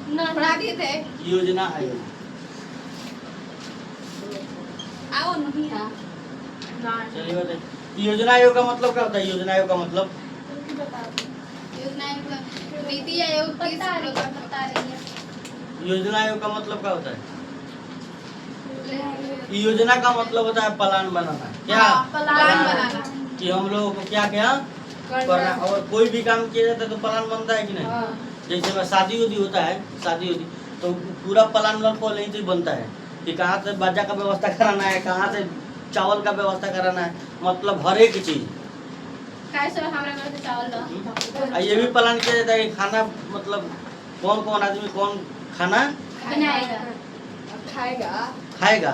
पढ़ा दिए थे। योजना आयोग। आओ नहीं हाँ चलिए बताइए, योजना आयोग का मतलब क्या होता है? योजना आयोग का मतलब योजना आयोग नीति आयोग की बता रही है। योजना आयोग का मतलब क्या होता है? योजना का मतलब होता है प्लान बनाना। क्या प्लान बनाना कि हम लोगों को क्या क्या करना, और कोई भी काम किया जाता है तो प्लान बनता है कि नहीं? जैसे में शादी उदी होता है, शादी उदी तो पूरा प्लान पहले ही से बनता है कि कहाँ से बाजा का व्यवस्था कराना है, कहाँ से चावल का व्यवस्था कराना है, मतलब हर एक चीज। कैसे हमारे घर से चावल ये भी प्लान किया जाता है कि खाना मतलब कौन कौन आदमी कौन खाना बनाएगा खाएगा।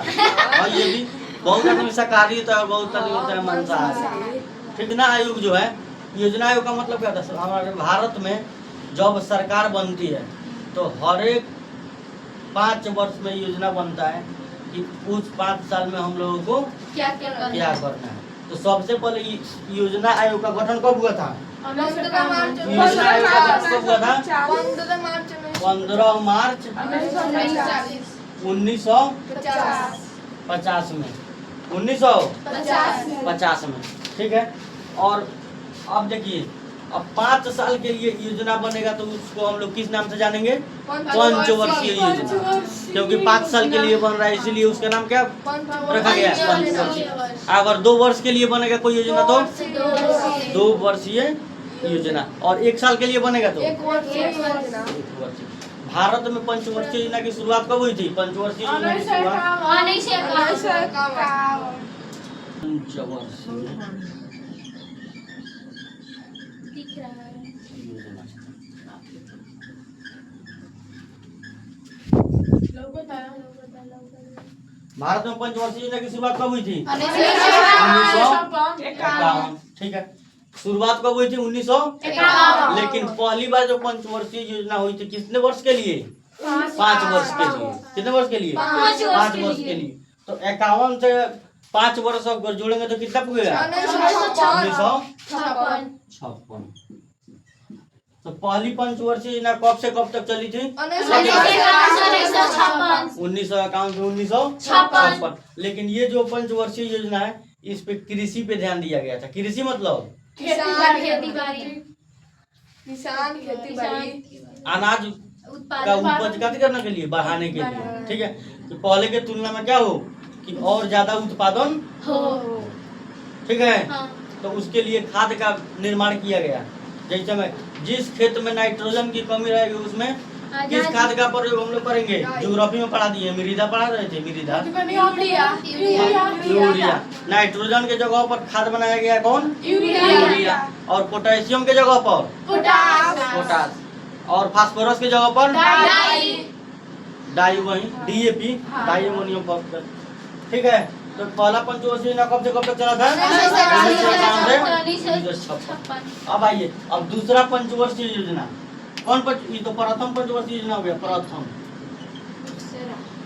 और ये भी बहुत आदमी शाकाहारी होता है और बहुत आदमी होता है मांसाहारी। योजना आयोग जो है, योजना आयोग का मतलब क्या होता है? हमारे भारत में जब सरकार बनती है तो हर एक 5 वर्ष में योजना बनता है कि उस 5 साल में हम लोगों को क्या करना है। तो सबसे पहले योजना आयोग का गठन कब हुआ था? योजना आयोग का गठन कब हुआ था? 15 मार्च 1950 में, 1950 में। ठीक है। और अब देखिए, अब 5 साल के लिए योजना बनेगा तो उसको हम लोग किस नाम से जानेंगे? पंचवर्षीय योजना। क्योंकि 5 साल के लिए बन रहा है इसीलिए उसका नाम क्या रखा गया है? पंचवर्षीय। अगर 2 वर्ष के लिए बनेगा कोई योजना तो 2 वर्षीय योजना, और 1 साल के लिए बनेगा तो 1 वर्षीय। भारत में पंचवर्षीय योजना की शुरुआत कब हुई थी? पंचवर्षीय योजना की शुरुआत दिख रहा है। भारत में पंचवर्षीय योजना की शुरुआत कब हुई थी? 1951। ठीक है, शुरुआत कब हुई थी? 1951। लेकिन पहली बार जो पंचवर्षीय योजना हुई थी कितने वर्ष के लिए? 5 वर्ष के लिए। कितने वर्ष के लिए? 5 वर्ष के लिए। तो 51 से 5 वर्ष अगर जोड़ेंगे तो कितना पूरेगा? 1956। तो पहली पंचवर्षीय योजना कब से कब तक चली थी? 1951 से 1956। लेकिन ये जो पंचवर्षीय योजना है इस पे कृषि पे ध्यान दिया गया था। कृषि मतलब किसान खेती बाड़ी अनाज का उपज करने के लिए, बढ़ाने के लिए। ठीक है, तो पहले के तुलना में क्या हो कि और ज्यादा उत्पादन हो। ठीक है। तो उसके लिए खाद का निर्माण किया गया। जैसे में जिस खेत में नाइट्रोजन की कमी रहेगी उसमें किस खाद का प्रयोग हम लोग करेंगे? ज्योग्राफी में पढ़ा दिए, मृदा पढ़ा रहे थे, मृदा यूरिया। नाइट्रोजन के जगह पर खाद बनाया गया कौन? यूरिया। और पोटेशियम के जगह पर पोटास। और फास्फोरस के जगह पर डाई, वही डीएपी, डाई अमोनियम फॉस्फेट। ठीक है। तो पहला पंचवर्षीय योजना कब से कब तक चला था? 1956। अब आइए, अब दूसरा पंचवर्षीय योजना कौन ये तो प्रथम पंचवर्षीय योजना हो गया, प्रथम।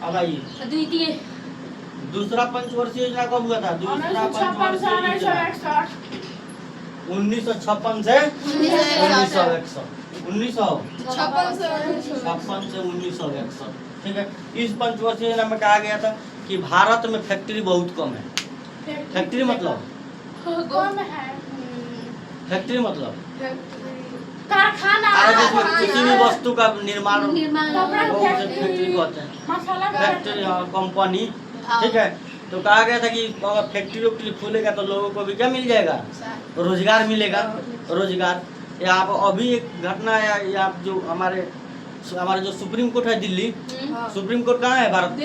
अब आइए द्वितीय। दूसरा पंचवर्षीय योजना कब हुआ था? दूसरा पंचवर्षीय योजना 1956 से 1961। ठीक है। इस पंचवर्षीय योजना में कहा गया था कि भारत में फैक्ट्री बहुत कम है। फैक्ट्री मतलब फैक्ट्री मतलब कारखाना, किसी भी वस्तु का निर्माण फैक्ट्री कहते हैं, फैक्ट्री कंपनी। ठीक है। तो कहा गया था कि अगर फैक्ट्री खोलेगा तो लोगों को भी क्या मिल जाएगा? रोजगार मिलेगा। रोजगार। यहाँ पर अभी एक घटना है, यहाँ जो हमारे जो सुप्रीम कोर्ट है दिल्ली, सुप्रीम कोर्ट कहाँ है? भारत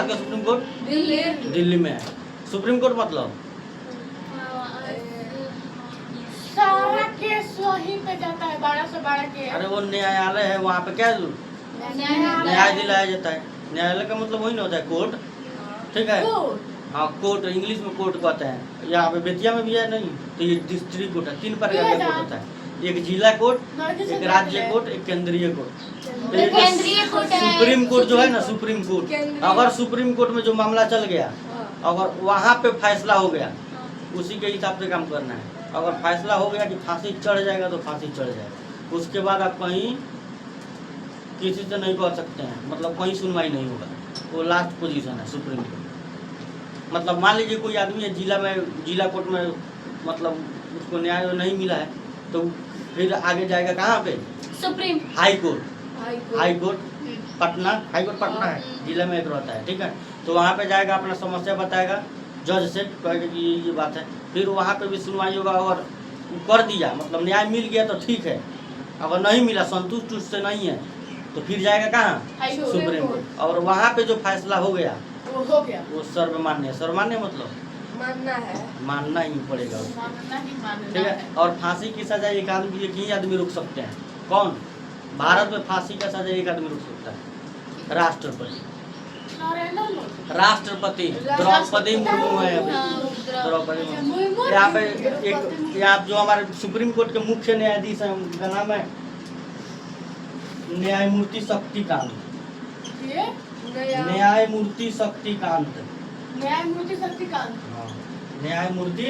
का सुप्रीम कोर्ट दिल्ली में है। सुप्रीम कोर्ट मतलब सारा केस वहीं पे जाता है, 12 से 12 केस। अरे वो न्यायालय है, वहाँ पे क्या न्याय दिलाया जाता है। न्यायालय का मतलब वही ना होता है कोर्ट। ठीक है। हाँ, कोर्ट इंग्लिश में कोर्ट कहते हैं। यहाँ पे बेतिया में भी है नहीं तो ये डिस्ट्रिक्ट कोर्ट है। 3 प्रकार का कोर्ट होता है, एक जिला कोर्ट, एक राज्य कोर्ट, एक केंद्रीय कोर्ट। सुप्रीम कोर्ट जो है ना, सुप्रीम कोर्ट, अगर सुप्रीम कोर्ट में जो मामला चल गया, अगर वहाँ पे फैसला हो गया उसी के हिसाब से काम करना है। अगर फैसला हो गया कि फांसी चढ़ जाएगा तो फांसी चढ़ जाएगा। उसके बाद आप कहीं किसी से नहीं कर सकते हैं, मतलब कहीं सुनवाई नहीं होगा, वो लास्ट पोजीशन है सुप्रीम कोर्ट। मतलब मान लीजिए कोई आदमी है जिला कोर्ट में, मतलब उसको न्याय नहीं मिला है, तो फिर आगे जाएगा कहाँ पे? Supreme high court. High court Patna, high court Patna है, जिला में एक रहता है, ठीक है। तो वहाँ पे जाएगा, अपना समस्या बताएगा, जज से कहेगा कि ये बात है, फिर वहाँ पे भी सुनवाई होगा। अगर कर दिया, मतलब न्याय मिल गया तो ठीक है, अगर नहीं मिला, संतुष्ट उससे नहीं है, तो फिर जाएगा कहाँ? Supreme court. और वहाँ पे जो फैसला हो गया वो हो गया, वो सर्वमान्य। सर्वमान्य मतलब मानना है, मानना ही पड़ेगा उसको, मानना ही मानना ठीक है। और फांसी की सजा एक ही आदमी रुक सकते हैं। कौन? भारत में फांसी का सजा एक आदमी रुक सकता है, राष्ट्रपति। राष्ट्रपति द्रौपदी मुर्मू है अभी, द्रौपदी मुर्मू। यहाँ पे एक, यहाँ जो हमारे सुप्रीम कोर्ट के मुख्य न्यायाधीश हैं, उनका नाम है न्यायमूर्ति शक्तिकांत। न्यायमूर्ति शक्तिकांत। न्यायमूर्ति शक्तिकांत। हाँ, न्यायमूर्ति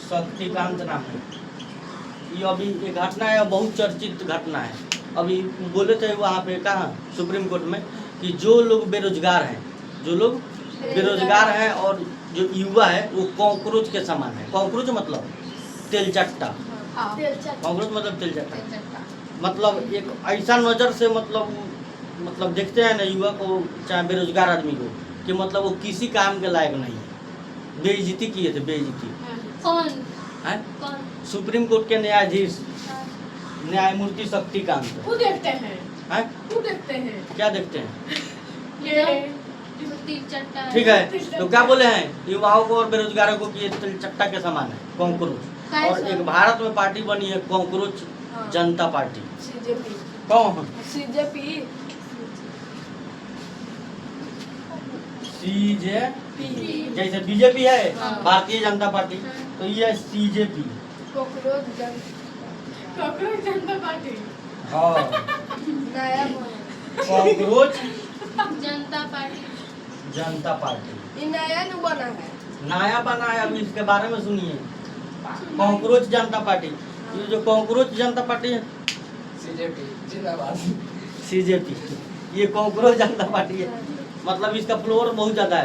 शक्तिकांत नाम है। ये अभी एक घटना है, बहुत चर्चित घटना है। अभी बोले थे वहाँ पे, कहाँ? सुप्रीम कोर्ट में, कि जो लोग बेरोजगार हैं और जो युवा है वो कॉकरोच के समान है। कॉकरोच मतलब तेलचट्टा, कॉकरोच मतलब तेलचट्टा। मतलब एक ऐसा नज़र से मतलब देखते हैं ना युवा को, चाहे बेरोजगार आदमी को, कि मतलब वो किसी काम के लायक नहीं है। बेइज्जती किए थे, बेइज्जती। कौन है? कौन? सुप्रीम कोर्ट के न्यायाधीश न्यायमूर्ति शक्तिकांत। वो देखते हैं, हैं? वो देखते हैं, क्या देखते हैं? चट्टा ठीक है, तो क्या बोले हैं युवाओं को और बेरोजगारों को कि ये तेलचट्टा के समान है, कॉकरोच। और एक भारत में पार्टी बनी है कॉकरोच जनता पार्टी। कौन? सीजेपी। जैसे बीजेपी है, हाँ। भारतीय जनता पार्टी, हाँ। तो ये है सीजेपी। कॉकरोच जनता पार्टी। हाँ, नया कॉकरोच जनता पार्टी। ये नया नु बना है, नया बना है, अभी इसके बारे में सुनिए। कॉकरोच जनता पार्टी, ये जो कॉकरोच जनता पार्टी है, सीजेपी, ये कॉकरोच जनता पार्टी है। मतलब इसका फ्लोर बहुत ज़्यादा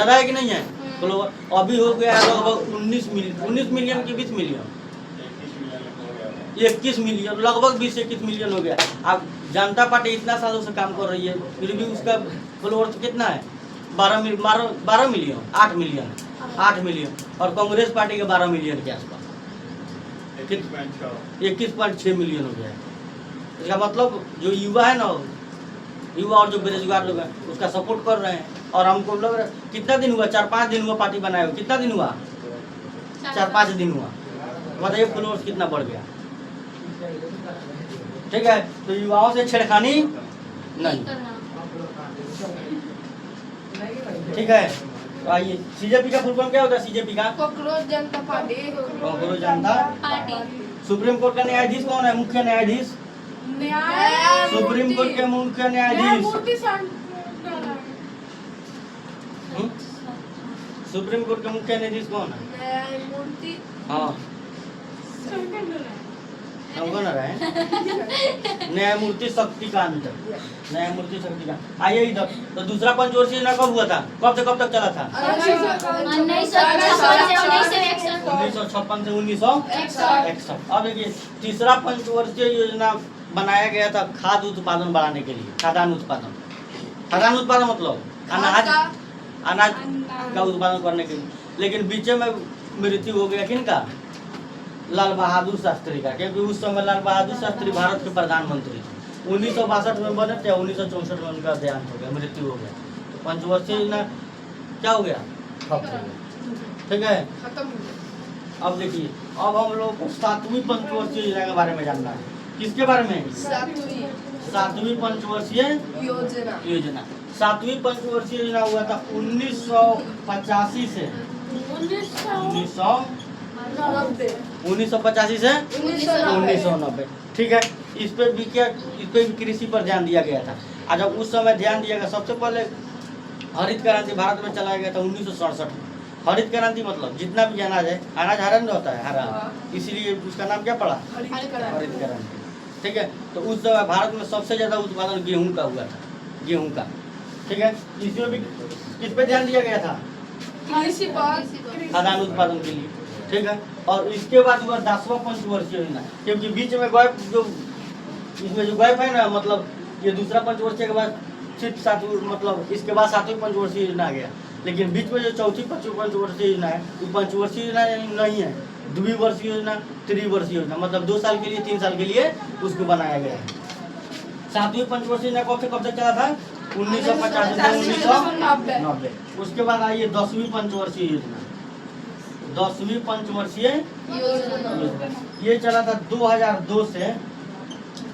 है कि नहीं है फ्लोर? अभी हो गया है लगभग 19 मिलियन की 20 मिलियन, 21 मिलियन, लगभग 20-21 मिलियन हो गया। अब जनता पार्टी इतना सालों से काम कर रही है, फिर भी उसका फ्लोर कितना है? 12 मिलियन, 8 मिलियन। और कांग्रेस पार्टी के 12 मिलियन के आसपास, 21.6 मिलियन हो गया है। इसका मतलब जो युवा है ना, युवा और जो बेरोजगार लोग हैं, उसका सपोर्ट कर रहे हैं। और हमको लग रहा है, कितना दिन हुआ? 4-5 दिन हुआ पार्टी बनाए हुए। कितना दिन हुआ? 4-5 दिन हुआ। बताइए फ्लोर कितना बढ़ गया। ठीक है, तो युवाओं से छेड़खानी नहीं, ठीक है। तो आइए, सीजेपी का फुल फॉर्म क्या होता है? सीजेपी का कॉकरोच जनता पार्टी। कॉकरोच जनता पार्टी। सुप्रीम कोर्ट का न्यायाधीश कौन है? मुख्य न्यायाधीश, सुप्रीम कोर्ट के मुख्य न्यायाधीश। सुप्रीम कोर्ट के मुख्य न्यायाधीश कौन है? न्यायमूर्ति। हाँ, कौन है? न्यायमूर्ति शक्तिकांत। न्यायमूर्ति शक्तिकांत। आइए इधर, तो दूसरा पंचवर्षीय योजना कब हुआ था? कब से कब तक चला था? 1956 से 1961। अब देखिए, तीसरा पंचवर्षीय योजना बनाया गया था खाद्य उत्पादन बढ़ाने के लिए। खाद्यान्न उत्पादन मतलब अनाज का उत्पादन करने के लिए। लेकिन बीच में मृत्यु हो गया किनका? लाल बहादुर शास्त्री का, क्योंकि उस समय लाल बहादुर शास्त्री भारत के प्रधानमंत्री थे। 1962 में बने थे, 1964 में उनका देहांत हो गया, मृत्यु हो गया। तो पंचवर्षीय योजना क्या हो गया? ठप हो गया, ठीक है। खत्म हो गया। अब देखिए, अब हम लोग को 7वीं पंचवर्षीय योजना के बारे में जानना है। किसके बारे में? 7वीं पंचवर्षीय योजना। 7वीं पंचवर्षीय योजना हुआ था 1985 से 1990, ठीक है। इस पे भी कृषि पर ध्यान दिया गया था। आज जब उस समय ध्यान दिया गया, सबसे पहले हरित क्रांति भारत में चलाया गया था 1967 में। हरित क्रांति मतलब जितना भी अनाज है, अनाज हरा नहीं होता है, हरा, इसीलिए उसका नाम क्या पड़ा? हरित क्रांति। ठीक है। तो उस समय भारत में सबसे ज़्यादा उत्पादन गेहूं का हुआ था, गेहूं का। ठीक है, इसमें भी किस पे ध्यान दिया गया था? कृषि पर खाद्यान्न उत्पादन के लिए। ठीक है, और इसके बाद हुआ 10वां पंचवर्षीय योजना, क्योंकि बीच में गैप जो इसमें जो गैप है ना, मतलब ये दूसरा पंचवर्षीय के बाद सिर्फ 7वीं, मतलब इसके बाद 7वीं पंचवर्षीय योजना आ गया। लेकिन बीच में जो चौथी पंचवर्षीय योजना है वो पंचवर्षीय योजना नहीं है, द्विवर्षीय योजना, त्रिवर्षीय योजना, मतलब 2 साल के लिए 3 साल के लिए उसको बनाया गया है। 7वीं पंचवर्षीय योजना कब तक चला था? 1950 से 1990। उसके बाद आई है 10वीं पंचवर्षीय योजना। 10वीं पंचवर्षीय योजना ये चला था 2002 से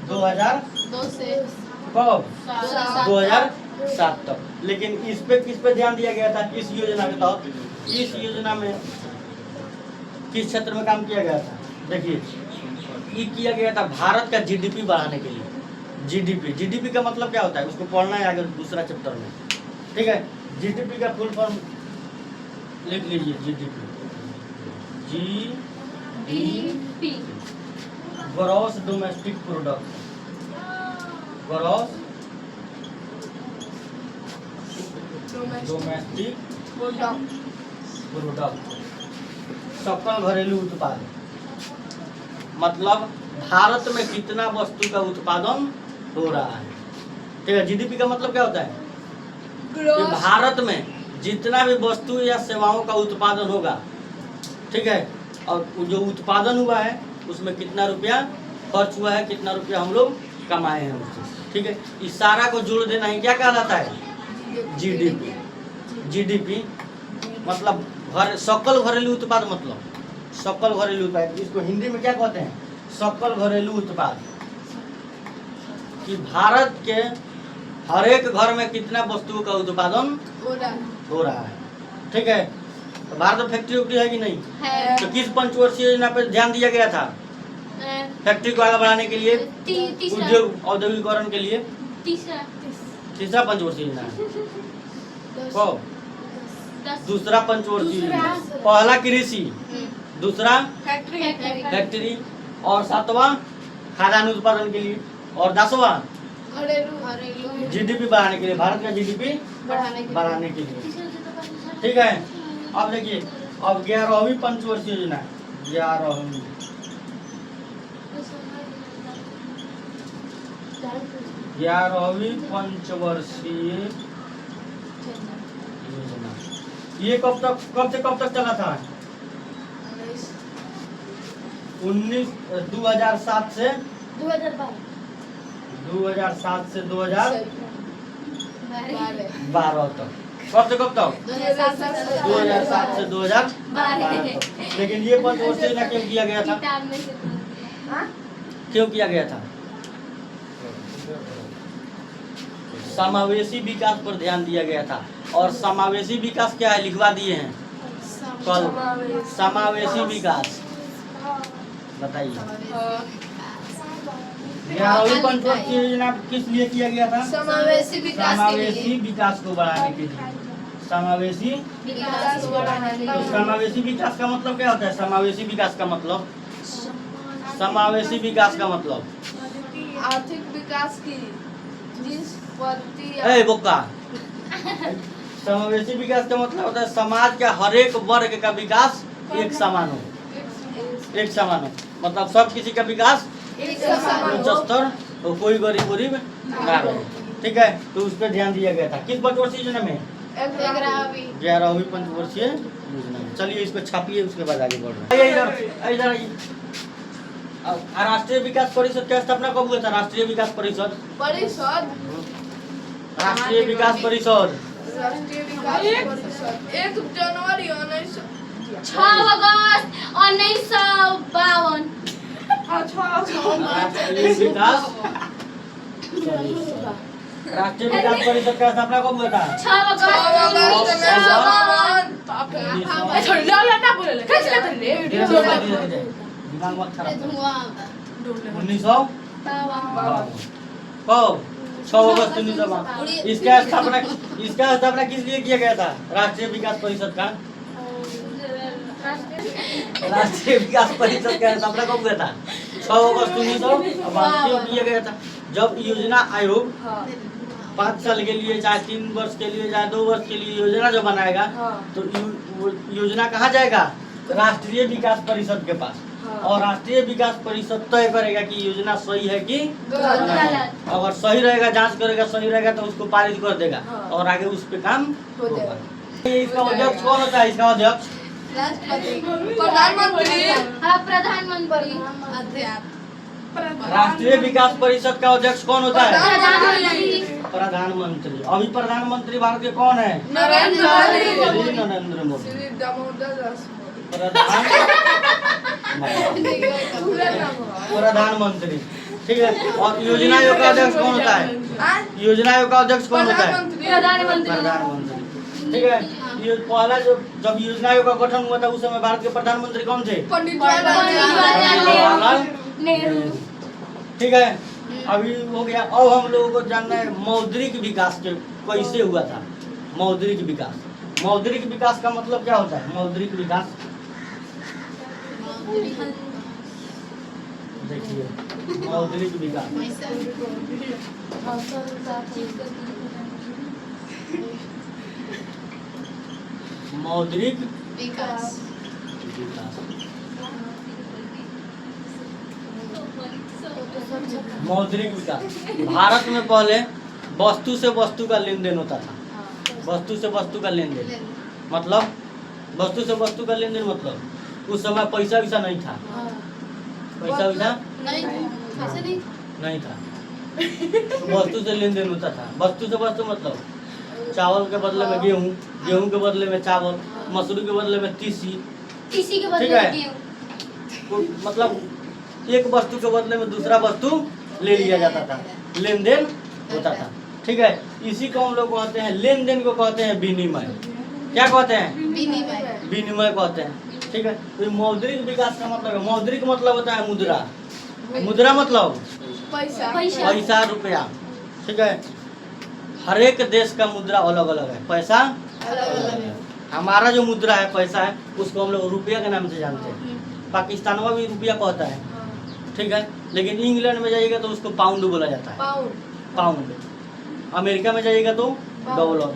2007 तक। लेकिन इस पे किस पे ध्यान दिया गया था? इस योजना के तहत, इस योजना में किस क्षेत्र में काम किया गया था? देखिए, ये किया गया था भारत का जीडीपी बढ़ाने के लिए। जीडीपी का मतलब क्या होता है उसको पढ़ना है आगे दूसरा चैप्टर में। ठीक है, जीडीपी का फुल फॉर्म लिख लीजिए। GDP gross domestic product, gross domestic product, सकल घरेलू उत्पाद, मतलब भारत में कितना वस्तु का उत्पादन हो रहा है। ठीक है, जीडीपी का मतलब क्या होता है? कि भारत में जितना भी वस्तु या सेवाओं का उत्पादन होगा, ठीक है, और जो उत्पादन हुआ है उसमें कितना रुपया खर्च हुआ है, कितना रुपया हम लोग कमाए हैं उससे। ठीक है, इस सारा को जोड़ देना ही क्या कहलाता है? जीडीपी। जीडीपी मतलब सकल घरेलू उत्पाद, मतलब सकल घरेलू उत्पाद, इसको हिंदी में क्या कहते हैं? सकल घरेलू उत्पाद। कि भारत के हर एक घर में कितना वस्तुओं का उत्पादन हो रहा है। ठीक है, तो भारत में फैक्ट्री उक्ट्री है कि नहीं है। तो किस पंचवर्षीय योजना पर ध्यान दिया गया था? फैक्ट्री को आगे बढ़ाने के लिए, उद्योग औद्योगिकरण के लिए। तीसरा पंचवर्षीय योजना है। दूसरा पंचवर्षीय योजना। पहला कृषि, दूसरा फैक्ट्री, और 7वां खाद्यान्न उत्पादन के लिए, और 10वां घरेलू जीडीपी बढ़ाने के लिए, भारत का जीडीपी बढ़ाने के लिए। ठीक है, अब देखिए, अब 11वीं पंचवर्षीय योजना, 11वीं पंचवर्षीय योजना ये कब से कब तक चला था? 2007 से 2012 तक। कब से कब तक? 2007 से 2012 तक। लेकिन ये पंचवर्षीय योजना क्यों किया गया था? क्यों किया गया था? समावेशी विकास पर ध्यान दिया गया था। और समावेशी विकास क्या है लिखवा दिए हैं कल। समावेशी विकास बताइए। 11वीं पंचवर्षीय योजना किस लिए किया गया था? समावेशी विकास को बढ़ाने के लिए। समावेशी तो समावेशी विकास का मतलब क्या होता है? समावेशी विकास का मतलब आर्थिक विकास की जिस प्रति बोका समावेशी विकास का मतलब होता है समाज का हर एक वर्ग का विकास एक समान हो, मतलब सब किसी का विकास उच्च स्तर, तो कोई गरीब ना रहे। ठीक है, तो उस पर ध्यान दिया गया था। किस पंचवर्षीय योजना में? 11वीं पंचवर्षीय योजना में। चलिए इसको छापिए, उसके बाद आगे बढ़ रहे हैं। इधर राष्ट्रीय विकास परिषद की स्थापना कब हुआ था? राष्ट्रीय विकास परिषद 1 जनवरी 6 अगस्त 1952। राष्ट्रीय विकास परिषद का स्थापना कब हुआ था? 6 अगस्त 1952। इसका स्थापना किस लिए किया गया था? राष्ट्रीय विकास परिषद का राष्ट्रीय विकास परिषद का स्थापना कब हुआ था? 6 अगस्त 1982 किया गया था। जब योजना आयोग 5 साल के लिए, चाहे 3 वर्ष के लिए, चाहे 2 वर्ष के लिए योजना जो बनाएगा, तो वो योजना कहाँ जाएगा? राष्ट्रीय विकास परिषद के पास। और राष्ट्रीय विकास परिषद तय करेगा कि योजना सही है कि गलत। अगर सही रहेगा, जांच करेगा, सही रहेगा तो उसको पारित कर देगा और आगे उस पे काम होगा। इसका अध्यक्ष कौन होता है? इसका अध्यक्ष प्रधानमंत्री। हाँ, प्रधानमंत्री। राष्ट्रीय विकास परिषद का अध्यक्ष कौन होता है? प्रधानमंत्री। प्रधानमंत्री। अभी प्रधानमंत्री भारत के कौन है? नरेंद्र मोदी। श्री नरेंद्र मोदी। श्री दामोदर दास मोदी। प्रधानमंत्री, ठीक है। और योजना आयोग का अध्यक्ष कौन होता है? योजना आयोग का अध्यक्ष कौन होता है? प्रधानमंत्री, ठीक है। ये पहला जब योजना आयोग का गठन हुआ था उस समय भारत के प्रधानमंत्री कौन थे? पंडित जवाहरलाल नेहरू। ठीक है। अभी हो गया। अब हम लोगों को जानना है मौद्रिक विकास के कैसे हुआ था। मौद्रिक विकास, मौद्रिक विकास का मतलब क्या होता है? मौद्रिक विकास देखिए, मौद्रिक विकास मौद्रिक विकास। मौद्रिक विकास भारत में पहले वस्तु से वस्तु का लेन देन होता था। वस्तु से वस्तु का लेन देन मतलब, वस्तु से वस्तु का लेन देन मतलब उस समय पैसा वैसा नहीं था। पैसा वैसा नहीं था। वस्तु से लेन देन होता था। वस्तु से वस्तु मतलब चावल के बदले में गेहूं, गेहूं के बदले में चावल, मसूरी के बदले में तीसी के बदले में गेहूं। मतलब एक वस्तु के बदले में दूसरा वस्तु ले लिया जाता था, लेन देन होता था। ठीक है। इसी को हम लोग कहते हैं, लेन देन को कहते हैं विनिमय। क्या कहते हैं? विनिमय कहते हैं। ठीक है। तो मौद्रिक विकास का मतलब है, मौद्रिक मतलब होता है मुद्रा। मुद्रा मतलब पैसा, रुपया। ठीक है। हर एक देश का मुद्रा अलग अलग है, पैसा अलग है। हमारा जो मुद्रा है, पैसा है, उसको हम लोग रुपया के नाम से जानते हैं। पाकिस्तान में भी रुपया कहता है। ठीक है। लेकिन इंग्लैंड में जाइएगा तो उसको पाउंड बोला जाता है, पाउंड। अमेरिका में जाइएगा तो डॉलर।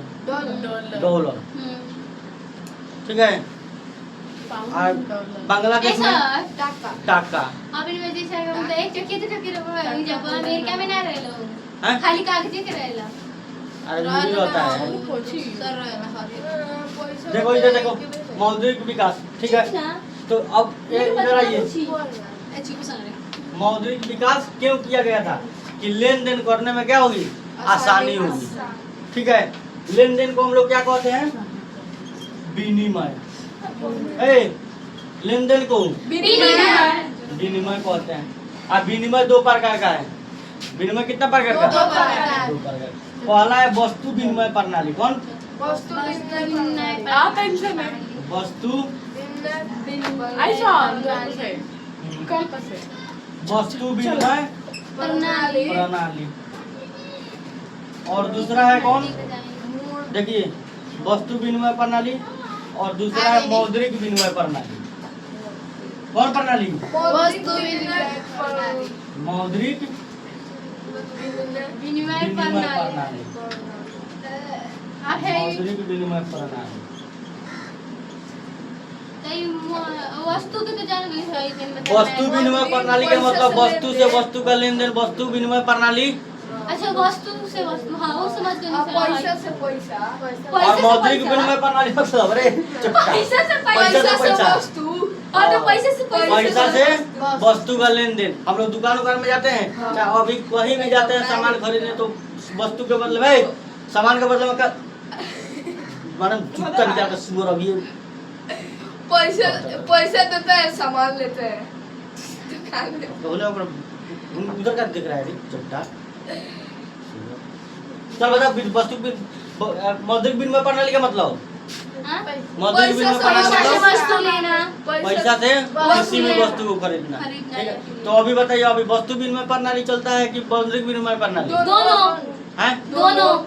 ठीक है। और बांग्लादेश में टाका। अमेरिका में ना रहेला, हैं? खाली कागजे के रहेला। अरे ये होता है। देखो इधर देखो, मौद्रिक विकास। ठीक है। तो अब ये इधर आइए, मौद्रिक विकास क्यों किया गया था? कि लेन देन करने में क्या होगी? आसानी होगी। ठीक है। लेन देन को हम लोग क्या कहते हैं? विनिमय। लेन देन को विनिमय कहते हैं। अब विनिमय 2 प्रकार का है। विनिमय कितना प्रकार का? 2 प्रकार। 2 प्रकार। पहला है वस्तु विनिमय प्रणाली। कौन? वस्तु वस्तु विनिमय प्रणाली। और दूसरा है कौन? देखिए, वस्तु विनिमय प्रणाली और दूसरा है मौद्रिक विनिमय प्रणाली। कौन प्रणाली? मौद्रिक विनिमय विनिमय प्रणाली। प्रणाली। मौद्रिक विनिमय प्रणाली। वस्तु के तो जान गई है, वस्तु विनिमय प्रणाली का मतलब वस्तु से वस्तु का लेन देन, वस्तु विनिमय प्रणाली। अच्छा, वस्तु से वस्तु, हाँ वो समझ गई। पैसा से पैसा। और मौद्रिक विनिमय प्रणाली मतलब अरे पैसा से पैसा, वस्तु और तो पैसे से पैसा से वस्तु का लेन देन। हम लोग दुकान में जाते हैं, चाहे अभी कहीं भी जाते हैं सामान खरीदने, तो वस्तु के बदले में, सामान के बदले में मैडम चुपता निकाल कर सुअर अभी पैसा देते हैं, सामान लेते हैं दुकान में। उधर का दिख रहा है चुपटा। चल बता, वस्तु मौद्रिक विनिमय प्रणाली का मतलब? मौद्रिक विनिमय प्रणाली मतलब वस्तु लेना, पैसा से किसी भी वस्तु को खरीदना। ठीक है। तो अभी बताइए, अभी वस्तु विनिमय प्रणाली चलता है कि मौद्रिक विनिमय प्रणाली? दोनों हैं? दोनों।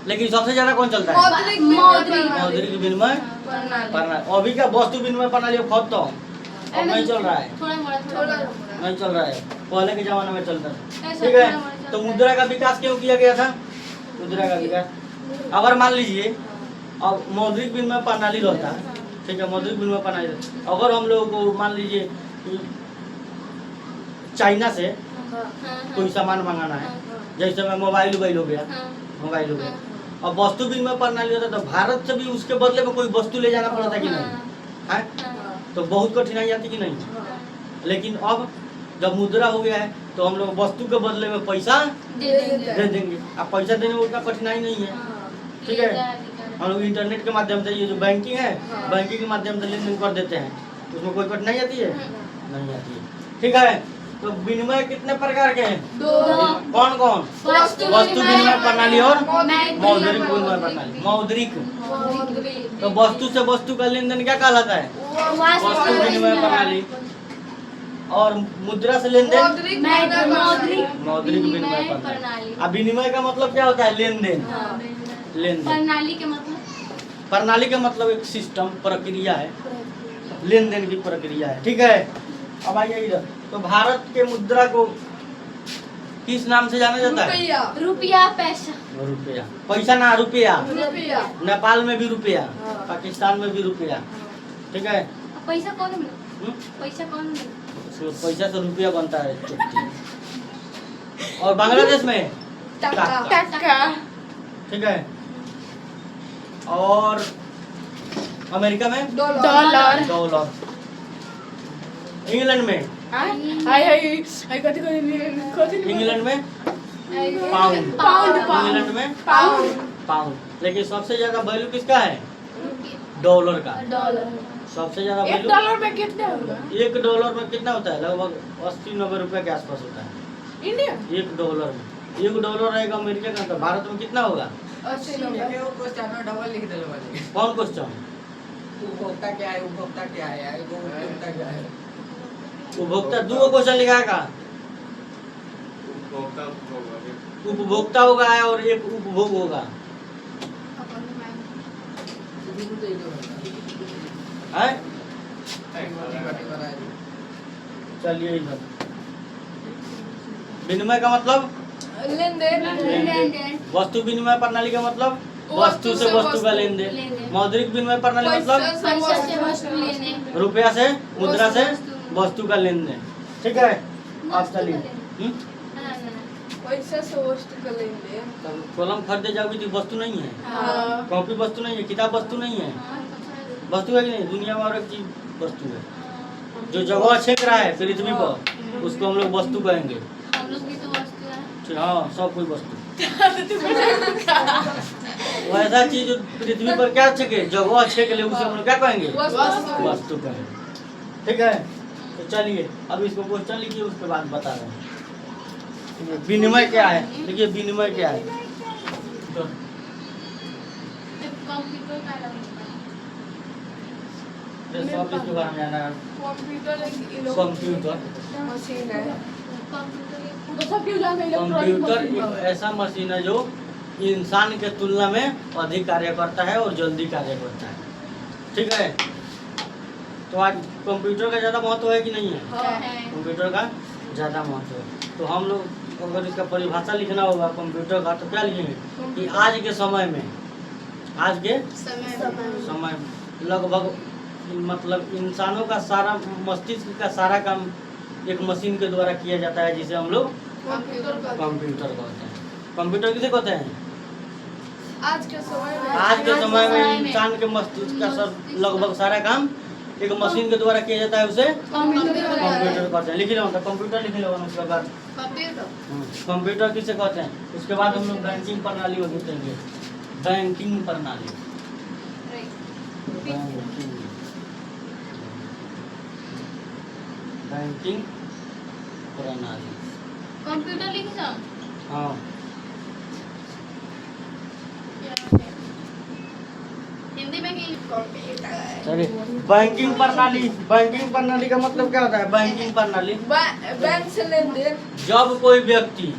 लेकिन सबसे ज्यादा कौन चलता है? मौद्रिक विनिमय प्रणाली। अभी का वस्तु विनिमय प्रणाली अब खत्म, अब नहीं चल रहा है, नहीं चल रहा है, पहले के जमाने में चलता था। ठीक है, तो मुद्रा का विकास क्यों किया गया था? मुद्रा का विकास, अगर मान लीजिए अब मौद्रिक विनिमय प्रणाली रहता है, ठीक है, मौद्रिक विनिमय प्रणाली, अगर हम लोगों को मान लीजिए चाइना से कोई सामान मंगाना है, जैसे में मोबाइल हो गया, मोबाइल हो गया, अब वस्तु विनिमय प्रणाली होता तो भारत से भी उसके बदले में कोई वस्तु ले जाना पड़ता कि नहीं है? तो बहुत कठिनाई आती कि नहीं? लेकिन अब जब मुद्रा हो गया है तो हम लोग वस्तु के बदले में पैसा दे देंगे। अब पैसा देने में उतना कठिनाई नहीं है। ठीक है, हम लोग इंटरनेट के माध्यम से, ये जो बैंकिंग है, बैंकिंग के माध्यम से लेन देन कर देते हैं, उसमें कोई कठिनाई आती है? नहीं आती है। ठीक है, तो विनिमय कितने प्रकार के हैं? कौन कौन? वस्तु विनिमय प्रणाली और मौद्रिक विनिमय प्रणाली। मौद्रिक तो वस्तु से वस्तु का लेन देन क्या कहलाता है? वस्तु विनिमय प्रणाली। और मुद्रा से लेन देन मौद्रिक विनिमय प्रणाली। अब विनिमय का मतलब क्या होता है? लेन देन। लेन देन प्रणाली का मतलब एक सिस्टम, प्रक्रिया है, लेन देन की प्रक्रिया है। ठीक है, अब आइए इधर। तो भारत के मुद्रा को किस नाम से जाना जाता है? रुपया, पैसा। रुपया, पैसा ना, रुपया। नेपाल में भी रुपया, पाकिस्तान में भी रुपया। ठीक है, पैसा कौन मिला? पैसा कौन मिला? पैसा से रुपया बनता है चुटकी। और बांग्लादेश में टका। ठीक है, और अमेरिका में डॉलर। इंग्लैंड में इंग्लैंड में पाउंड। इंग्लैंड में पाउंड। लेकिन सबसे ज्यादा वैल्यू किसका है? डॉलर का। सबसे ज्यादा वैल्यू $1 में कितने होगा? $1 में कितना होता है? लगभग 80-90 रुपए के आसपास होता है इंडिया $1 में। $1 रहेगा अमेरिका का, तो भारत में कितना होगा? 80-90। कौन क्वेश्चन? उपभोक्ता क्या है? उपभोक्ता क्या है? उपभोक्ता क्या है? उपभोक्ता, दो क्वेश्चन लिखा है का? उपभोक्ता होगा और एक उपभोग होगा है? चलिए इधर। विनिमय का मतलब लेन देन। वस्तु विनिमय प्रणाली का मतलब वस्तु से वस्तु का लेन देन। मौद्रिक विनिमय प्रणाली मतलब पैसा से वस्तु लेने, रुपया से, मुद्रा से वस्तु का लेन देन। ठीक है, आप चलिए। पैसा से वस्तु का लेन देन। कलम खरीदे जाओगी तो वस्तु नहीं है, हाँ। कॉपी वस्तु नहीं है, किताब वस्तु नहीं है, वस्तु है कि नहीं? दुनिया में और एक चीज वस्तु है। जो जगह छेक रहा है पृथ्वी पर, उसको हम लोग वस्तु कहेंगे। हम लोग भी तो वस्तु है। हाँ, सब कोई वस्तु। वैसा चीज जो पृथ्वी पर क्या छेके, जगह छेक ले, उसे हम लोग क्या कहेंगे? वस्तु कहेंगे। ठीक है, तो चलिए अब इसको क्वेश्चन लिखिए, उसके बाद बता रहे हैं विनिमय क्या है। देखिए विनिमय क्या है। तो कंप्यूटर का अलग होता है। सब इसके बारे में जाना है। कंप्यूटर मशीन है। कंप्यूटर एक ऐसा मशीन है जो इंसान के तुलना में अधिक कार्य करता है और जल्दी कार्य करता है। ठीक है, तो आज कंप्यूटर का ज़्यादा महत्व है कि नहीं है? कंप्यूटर का ज़्यादा महत्व है। तो हम लोग अगर इसका परिभाषा लिखना होगा कंप्यूटर का, तो क्या लिखेंगे कि आज के समय में, आज के समय लगभग मतलब इंसानों का सारा मस्तिष्क का सारा काम एक मशीन के द्वारा किया जाता है, जिसे हम लोग कंप्यूटर कहते हैं। कंप्यूटर किसे कहते हैं? आज के समय में इंसान के मस्तिष्क का लगभग सारा काम एक मशीन के द्वारा किया जाता है, उसे कंप्यूटर कहते हैं। लिख लो, कंप्यूटर लिख लो। उसके बाद कंप्यूटर किसे कहते हैं? उसके बाद हम लोग बैंकिंग प्रणाली को देखेंगे। बैंकिंग प्रणाली, बैंकिंग प्रणाली। कंप्यूटर लिख लो। हाँ, हिंदी में की चलिए बैंकिंग प्रणाली। बैंकिंग प्रणाली का मतलब क्या होता है? बैंकिंग प्रणाली बैंक से लेन देन। जब कोई व्यक्ति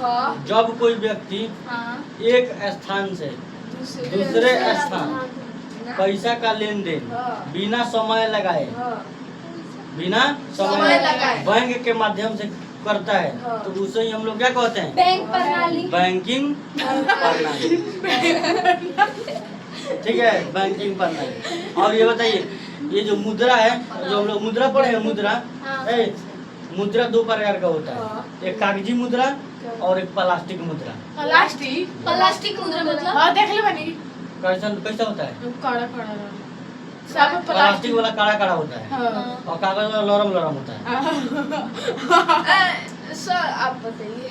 हाँ जब कोई व्यक्ति हाँ एक स्थान से दूसरे स्थान पैसा का लेन देन बिना समय लगाए बिना समय लगाए बैंक के माध्यम से करता है तो उसे ही हम लोग क्या कहते हैं? बैंक प्रणाली बैंकिंग प्रणाली। ठीक है, बैंकिंग प्रणाली। और ये बताइए, ये जो मुद्रा है, जो हम लोग मुद्रा पढ़े हैं, मुद्रा मुद्रा दो प्रकार का होता है, एक कागजी मुद्रा और एक प्लास्टिक मुद्रा। प्लास्टिक मुद्रा मतलब हाँ देख ले बनी कैसा कैसा होता है? कड़ा कड़ा सब प्लास्टिक वाला काड़ा काड़ा होता है हाँ। और कागज वाला लरम लरम होता है। सर आप बताइए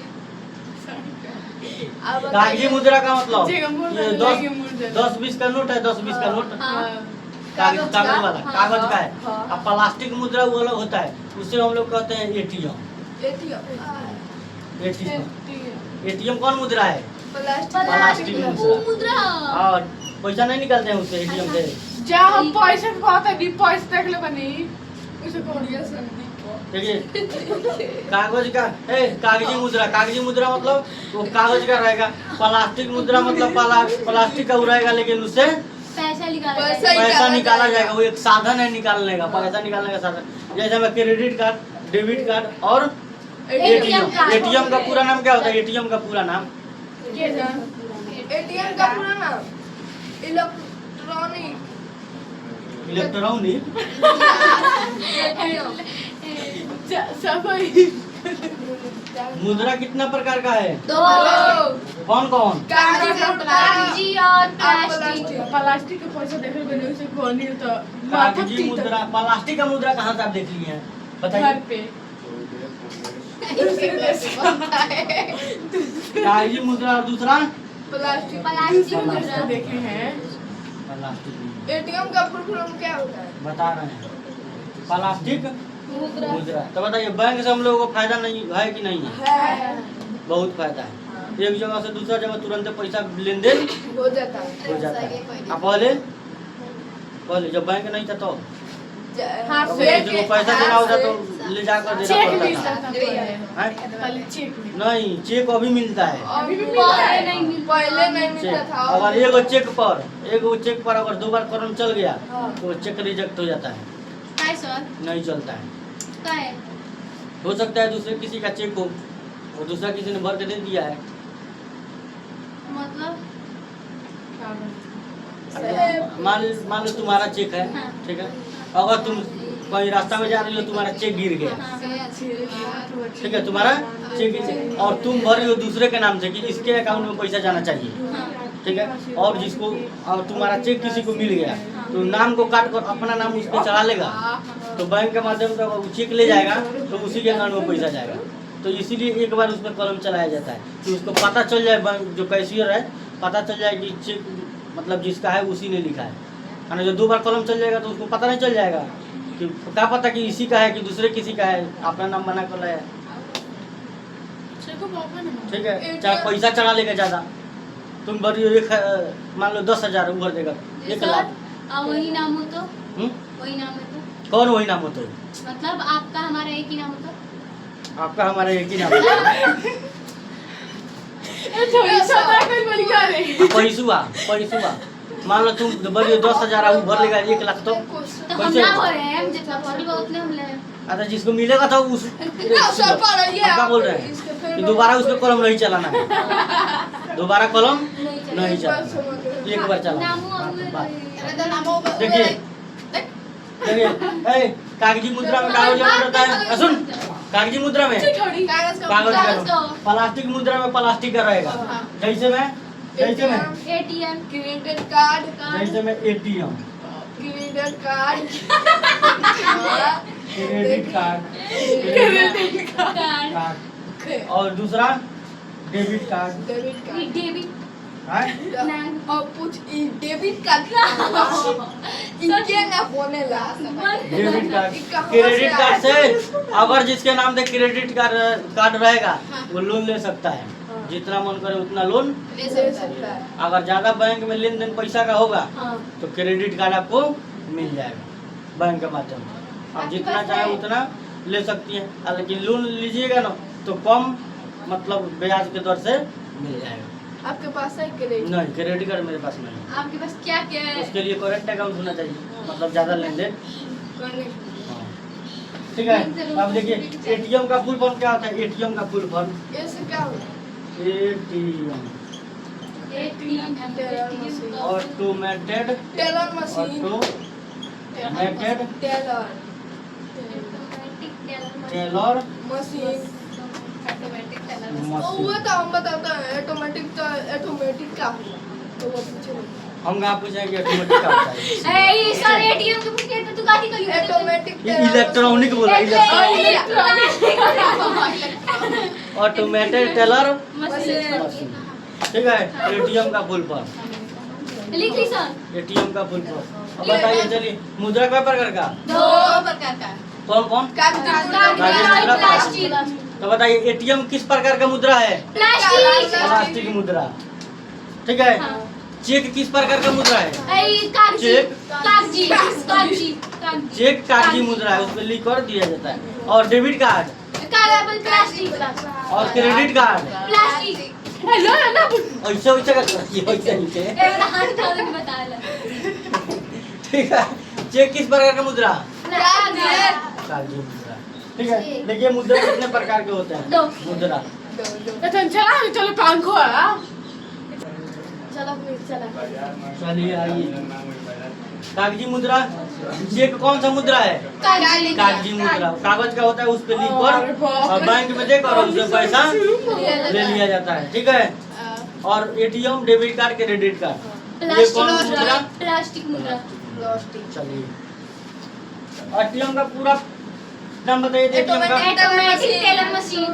कागजी मुद्रा का मतलब जगह मुद्रा ये लगे मुद्रा। 10-20 का नोट है, 10-20 का नोट हाँ। कागज कागज वाला हाँ। कागज का है। हाँ। अब प्लास्टिक मुद्रा वो अलग होता है, उसे हम लोग कहते हैं एटीएम। एटीएम कौन मुद्रा है? प्लास्टिक मुद्रा और पैसा नहीं निकलते हैं उससे, एटीएम से। जा हम पैसे के कहते हैं पैसे देख ले बनी उसे कोडिया संदीप देखिए कागज का कागजी मुद्रा मतलब वो कागज का रहेगा। प्लास्टिक मुद्रा मतलब प्लास्टिक का रहेगा, लेकिन उससे पैसा निकाला जाएगा। वो एक साधन है निकालने का, पैसा निकालने का साधन। जैसे हमें क्रेडिट कार्ड, डेबिट कार्ड और एटीएम। एटीएम का पूरा नाम क्या होता है? एटीएम का पूरा नाम एटीएम का पूरा नाम इलेक्ट्रॉनिक सब मुद्रा कितना प्रकार का है? दो कौन कौन? कागजी और प्लास्टिक। प्लास्टिक के पैसा देख ले बनी उसे कोनी तो कागजी मुद्रा, प्लास्टिक का मुद्रा कहाँ से आप देख लिए हैं घर बताइए? पे कागजी मुद्रा और दूसरा प्लास्टिक मुद्रा मुद्रा। देखे हैं। प्लास्टिक मुद्रा। एटीएम का फुल फॉर्म क्या होता है? बता रहे हैं, प्लास्टिक मुद्रा मुद्रा। तो बताइए बैंक से हम लोगों को फायदा नहीं है कि नहीं है? बहुत फायदा है। एक जगह से दूसरा जगह तुरंत पैसा लेन देन हो जाता है। हो जाता है। अब पहले जब बैंक नहीं था तो हाँ, अब चेक किसी को पैसा देना होता तो ले जाकर देना चेक पड़ता मिलता था। था हैं? पहले चेक मिलता नहीं, चेक अभी मिलता है। अभी भी मिलता है पहले नहीं मिलता चेक था। अगर एगो चेक पर अगर 2 बार कलम चल गया तो वो चेक रिजेक्ट हो जाता है, नहीं चलता है। हो सकता है दूसरे किसी का चेक हो और दूसरा किसी ने भर के दे दिया है। मतलब मान लो तुम्हारा चेक है, ठीक है। अगर तुम कहीं रास्ता में जा रही हो, तुम्हारा चेक गिर गया, ठीक है, तुम्हारा चेक और तुम भर रही हो दूसरे के नाम से कि इसके अकाउंट में पैसा जाना चाहिए, ठीक है। और तुम्हारा चेक किसी को मिल गया तो नाम को काट कर अपना नाम उस पर चढ़ा लेगा, तो बैंक के माध्यम से वो चेक ले जाएगा तो उसी के अकाउंट में पैसा जाएगा। तो इसीलिए एक बार उस पर कलम चलाया जाता है कि उसको पता चल जाए, बैंक जो कैशियर है पता चल जाए कि चेक मतलब जिसका है उसी ने लिखा है। जो 2 बार कलम चल जाएगा तो उसको पता नहीं चल जाएगा कि क्या पता कि इसी का है कि दूसरे किसी का है, अपना नाम बना कर लाया, ठीक है। चाहे पैसा चढ़ा लेगा ज़्यादा, तुम भर मान लो 10,000 भर देगा 1 लाख। वही नाम हो तो हम्म? वही नाम है तो कौन वही नाम हो तो? मतलब आपका हमारा एक ही नाम हो तो आपका हमारा एक ही नाम है। पैसुआ मान लो तुम भरियो 10,000 वो भर लेगा 1 लाख, तो हम कैसे? ना भरे हैं, हम जितना भरी उतने हम ले हैं। अच्छा, जिसको मिलेगा था उस सब पर है, ये आप क्या बोल रहे हैं इसके फिर कि दोबारा उसको कलम नहीं चलाना है, दोबारा कलम नहीं चलाना, एक बार चलाना। देखिए कागजी मुद्रा में कागज होता है, सुन, कागजी मुद्रा में कागज कागज का प्लास्टिक मुद्रा में प्लास्टिक का रहेगा। जैसे में एटीएम क्रेडिट कार्ड जैसे में ATM, credit card credit card और दूसरा डेबिट कार्ड। डेबिट हैं? और कुछ डेबिट कार्ड इनके ना बोलेला डेबिट कार्ड, क्रेडिट कार्ड से अगर जिसके नाम से क्रेडिट कार्ड रहेगा वो लोन ले सकता है, जितना मन करे उतना लोन ले सकता है। अगर ज्यादा बैंक में लेन देन पैसा का होगा तो क्रेडिट कार्ड आपको मिल जाएगा बैंक के माध्यम से, आप जितना चाहे उतना ले सकती हैं। लेकिन लोन लीजिएगा ना तो कम मतलब ब्याज के दर से मिल जाएगा। आपके पास है क्रेडिट? नहीं, क्रेडिट कार्ड मेरे पास नहीं है। आपके पास क्या क्या है? उसके लिए करेंट अकाउंट होना चाहिए, मतलब ज़्यादा लेन देन। करने हाँ। ठीक है, अब देखिए एटीएम का फुल फॉर्म क्या होता है। एटीएम का फुल फॉर्म ऐसे क्या होता है? ATM automated teller machine. Automated teller teller machine. Automatic teller तो मशीन। वो काम बताता है ऑटोमेटिक क्या हुआ तो वो पूछे हम कहाँ पूछे कि ऑटोमेटिक का होता है। ए सर एटीएम के पूछ के तू काती करी ऑटोमेटिक ये इलेक्ट्रॉनिक बोला, ऑटोमेटेड टेलर मशीन। ठीक है, एटीएम का फुल फॉर्म। लिख ली सर। एटीएम का फुल फॉर्म। अब बताइए चलिए, मुद्रा कई प्रकार का? दो प्रकार का। कौन कौन? प्लास्टिक तो बताइए एटीएम किस प्रकार का मुद्रा है? प्लास्टिक प्लास्टिक मुद्रा। ठीक है, हाँ। चेक किस प्रकार का मुद्रा है? ए कागजी चेक। कागजी कागजी कागजी चेक कागजी मुद्रा है, उसमें लिख कर दिया जाता है। और डेबिट कार्ड कागज प्लास्टिक और क्रेडिट कार्ड प्लास्टिक हेलो ना ऐसे वैसे का वैसे ही के। ए मेरा हाथ उठा के बता ले। ठीक है, चेक किस प्रकार का मुद्रा? कागज कागजी मुद्रा। ठीक है, देखिए मुद्रा कितने प्रकार के होते हैं? दो। मुद्रा चलो पंखो है। चलो फिर चला। चलिए आइए, कागजी मुद्रा। चेक कौन सा मुद्रा है? कागजी मुद्रा। कागज का होता है, उस पे लिख कर और बैंक में देकर और उससे पैसा ले लिया जाता है। ठीक है, और ATM, debit card, credit card, ये कौन मुद्रा? प्लास्टिक मुद्रा। चलिए, एटीएम का पूरा नाम बताइए। एटीएम का ऑटोमेटिक टेलर मशीन।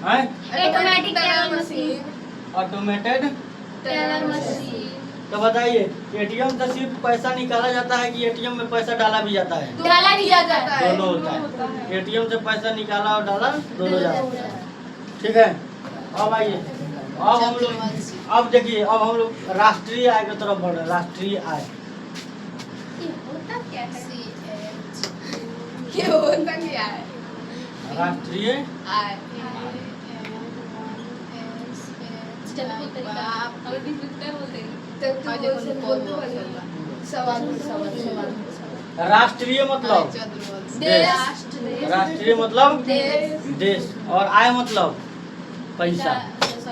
है automatic teller machine. Automated. Teller machine. तो बताइए एटीएम से सिर्फ पैसा निकाला जाता है कि एटीएम में पैसा डाला भी जाता है? डाला नहीं जाता है। दोनों होता है। एटीएम से पैसा निकाला और डाला दोनों जाता है। ठीक है, अब आइए, अब हम लोग, अब देखिए, अब हम लोग राष्ट्रीय आय की तरफ बढ़ रहे हैं। राष्ट्रीय आय, ये होता क्या है? ये होता क्या है? राष्ट्रीय चलो एक तरीका हमें भी उत्तर बोलते हैं। राष्ट्रीय मतलब देश। राष्ट्रीय मतलब देश और आय मतलब पैसा।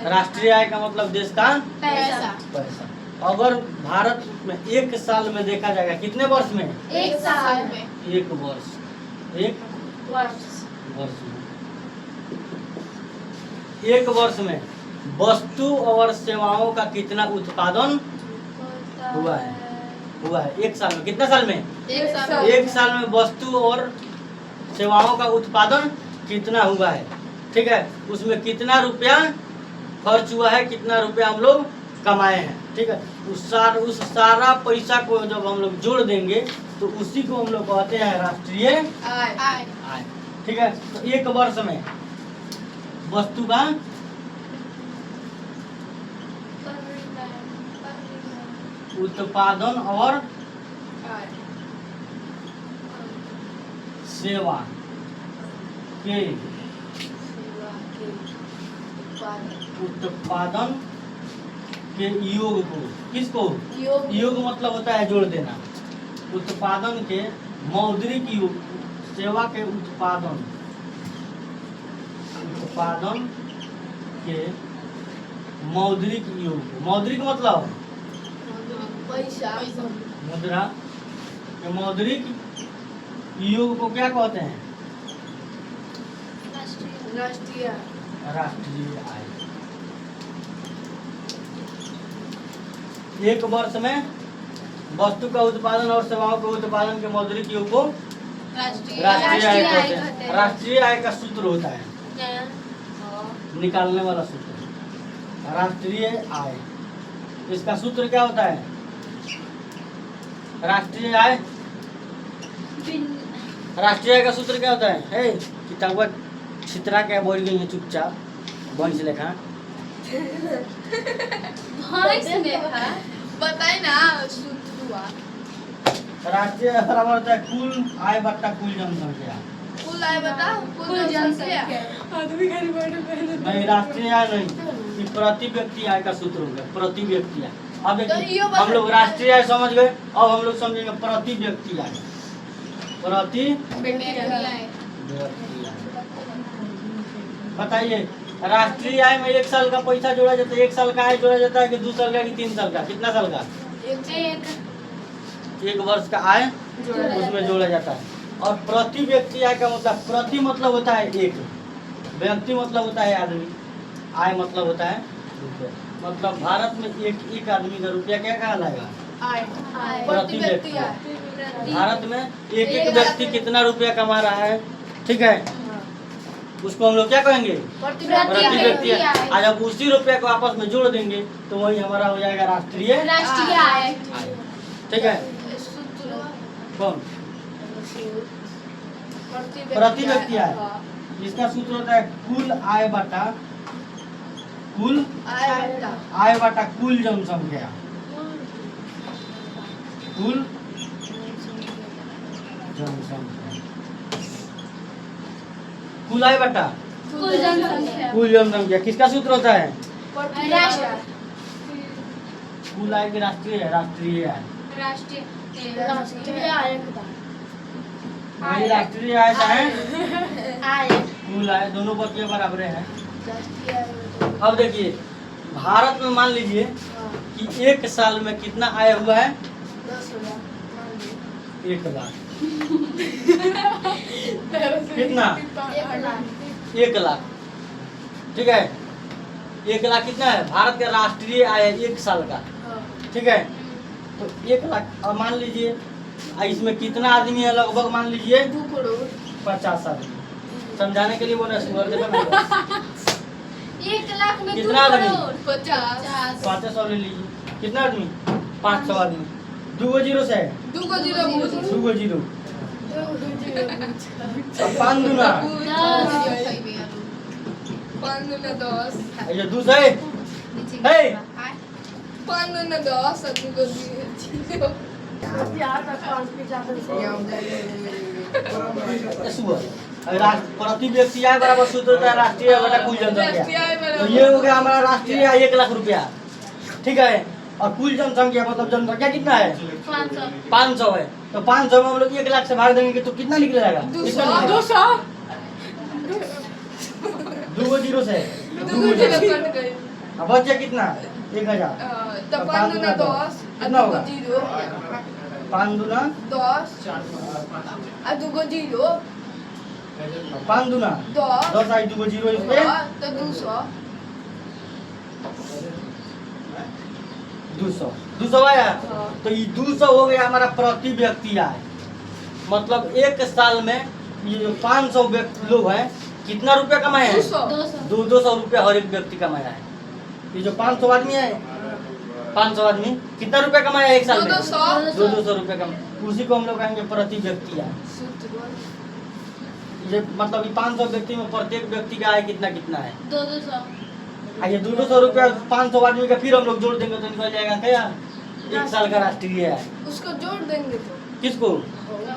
राष्ट्रीय आय का मतलब देश का पैसा। पैसा। अगर भारत में एक साल में देखा जाएगा, कितने वर्ष में? एक साल में। एक वर्ष। एक वर्ष में, एक वर्ष में वस्तु और सेवाओं का कितना उत्पादन हुआ है? एक साल में। कितना साल में? एक साल में वस्तु और सेवाओं का उत्पादन कितना हुआ है? ठीक है, उसमें कितना रुपया खर्च हुआ है, कितना रुपया हम लोग कमाए हैं। ठीक है, उस सारा पैसा को जब हम लोग जोड़ देंगे तो उसी को हम लोग कहते हैं राष्ट्रीय आय। ठीक है, तो एक वर्ष में वस्तु का उत्पादन और सेवा के उत्पादन के योग को, किसको? योग मतलब होता है जोड़ देना। उत्पादन के मौद्रिक योग, सेवा के उत्पादन के मौद्रिक योग। मौद्रिक मतलब मुद्रा के मौद्रिक योग को क्या कहते हैं? राष्ट्रीय आय। एक वर्ष में वस्तु का उत्पादन और सेवाओं के उत्पादन के मौद्रिक योग को राष्ट्रीय आय कहते हैं। राष्ट्रीय आय का सूत्र होता है, निकालने वाला सूत्र, राष्ट्रीय आय। इसका सूत्र क्या होता है? राष्ट्रीय आय, राष्ट्रीय आय का सूत्र क्या होता है? किताब छितरा क्या बोल गई है चुपचाप भैंस लेखा। बताए ना सूत्र हुआ। राष्ट्रीय बराबर होता है कुल आय बट्टा कुल जनसंख्या। कुल आय बता कुल जनसंख्या आदमी घर बैठे पहले नहीं, राष्ट्रीय आय नहीं, ये प्रति व्यक्ति आय का सूत्र हो गया, प्रति व्यक्ति आय। अब तो देखिए यो हम लोग राष्ट्रीय आय समझ गए, अब हम लोग समझेंगे प्रति व्यक्ति आय। प्रति व्यक्ति आय व्यक्ति आय। बताइए राष्ट्रीय आय में एक साल का पैसा जोड़ा जाता है, एक साल का आय जोड़ा जाता है कि 2 साल का कि 3 साल का, कितना साल का? एक वर्ष का आय उसमें जोड़ा जाता है। और प्रति व्यक्ति आय का मतलब, प्रति मतलब होता है एक, व्यक्ति मतलब होता है आदमी, आय मतलब होता है रुपया। मतलब भारत में एक आदमी का रुपया क्या कहलाएगा? प्रति व्यक्ति आय। भारत में एक व्यक्ति कितना रुपया कमा रहा है, ठीक है, उसको हम लोग क्या कहेंगे? प्रति व्यक्ति आय। आज अब उसी रुपया को आपस में जोड़ देंगे तो वही हमारा हो जाएगा राष्ट्रीय आय। ठीक है। कौन? प्रति व्यक्ति आय। इसका सूत्र होता है कुल आय बटा कुल जनसंख्या। कुल जनसंख्या, कुल आय बटा कुल जनसंख्या। कुल जनसंख्या किसका सूत्र होता है? राष्ट्र कुल आय की राष्ट्रीय है, राष्ट्रीय आय। राष्ट्रीय आय वही राष्ट्रीय आय का है, आय कुल आय, दोनों बच्चे बराबर हैं। अब देखिए भारत में मान लीजिए कि एक साल में कितना आय हुआ है? 1 लाख। कितना? 1 लाख, ठीक है। 1 लाख कितना है? भारत का राष्ट्रीय आय है 1 साल का, ठीक है। तो 1 लाख, अब मान लीजिए इसमें कितना आदमी है? लगभग मान लीजिए 2 करोड़। 50 आदमी। समझाने के लिए बोला सुअर देखा मेरा। 1 लाख में 2 कितना आदमी? करोड़ 50। 500 ले लीजिए, कितना आदमी? 500 आदमी। 2 जीरो से 2 जीरो 2 जीरो, 5 दूना 5 दूना 10। ये 2 है, 5 दूना 10 और 2 जीरो। प्रति व्यक्ति आय बराबर सूत्र होता है राष्ट्रीय आय बटा कुल जनसंख्या। तो ये हो गया हमारा राष्ट्रीय आय 1 लाख रुपया, ठीक है। और कुल जनसंख्या मतलब जनसंख्या कितना है? 500 है। तो 500 में हम लोग 1 लाख से भाग देंगे तो कितना निकलेगा? 200। 2 जीरो से 2 जीरो, अब बच गया कितना? 1000। तो 5 दूना 10 कितना होगा? 2 जीरो 5 दूना 10 और 2 जीरो 5 दूना 10 आई 2 जीरो इस पे तो 200। 200 आया। तो ये 200 हो गया हमारा प्रति व्यक्ति आय। मतलब एक साल में ये जो 500 लोग हैं कितना रुपया कमाए हैं? 200 रुपया हर एक व्यक्ति कमाया है। ये जो 500 आदमी है, 500 आदमी कितना रुपया कमाया है एक साल में? 200 रुपया कमाया। उसी को हम लोग कहेंगे प्रति व्यक्ति आय। ये मतलब 500 व्यक्ति में प्रत्येक व्यक्ति का आय कितना कितना है? 200। ये 200 रुपया 500 आदमी का फिर हम लोग जोड़ देंगे तो निकल जाएगा क्या? 1 साल का राष्ट्रीय है। उसको जोड़ देंगे तो किसको?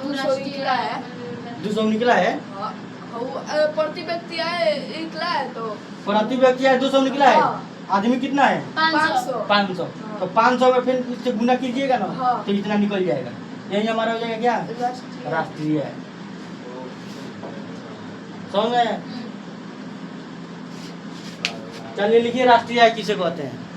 200 निकला है। 200 निकला है। प्रति व्यक्ति आए 1 लाख है तो प्रति व्यक्ति आय 200 निकला है। हाँ। आदमी कितना है? 500। 500। तो 500 में फिर इससे गुना कीजिएगा ना, हाँ। तो इतना निकल जाएगा। यही हमारा हो जाएगा क्या? राष्ट्रीय है। समझ में? चलिए लिखिए राष्ट्रीय आय किसे कहते हैं?